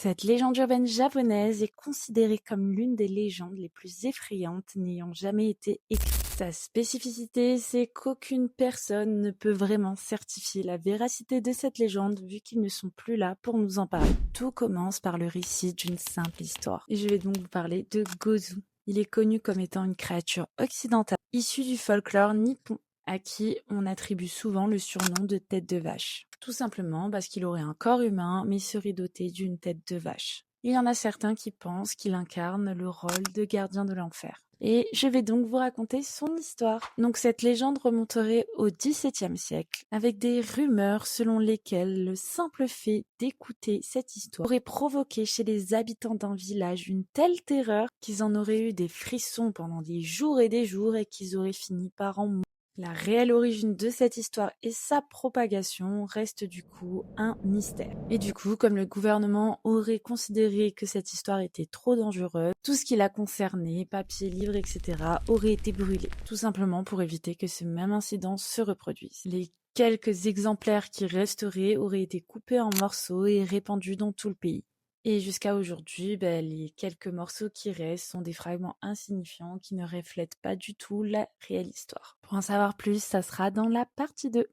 Cette légende urbaine japonaise est considérée comme l'une des légendes les plus effrayantes n'ayant jamais été écrite. Sa spécificité, c'est qu'aucune personne ne peut vraiment certifier la véracité de cette légende vu qu'ils ne sont plus là pour nous en parler. Tout commence par le récit d'une simple histoire. Et je vais donc vous parler de Gozu. Il est connu comme étant une créature occidentale issue du folklore nippon, à qui on attribue souvent le surnom de tête de vache. Tout simplement parce qu'il aurait un corps humain mais serait doté d'une tête de vache. Il y en a certains qui pensent qu'il incarne le rôle de gardien de l'enfer. Et je vais donc vous raconter son histoire. Donc cette légende remonterait au XVIIe siècle, avec des rumeurs selon lesquelles le simple fait d'écouter cette histoire aurait provoqué chez les habitants d'un village une telle terreur qu'ils en auraient eu des frissons pendant des jours et qu'ils auraient fini par en mourir. La réelle origine de cette histoire et sa propagation restent du coup un mystère. Et du coup, comme le gouvernement aurait considéré que cette histoire était trop dangereuse, tout ce qui la concernait, papier, livres, etc., aurait été brûlé, tout simplement pour éviter que ce même incident se reproduise. Les quelques exemplaires qui resteraient auraient été coupés en morceaux et répandus dans tout le pays. Et jusqu'à aujourd'hui, les quelques morceaux qui restent sont des fragments insignifiants qui ne reflètent pas du tout la réelle histoire. Pour en savoir plus, ça sera dans la partie 2.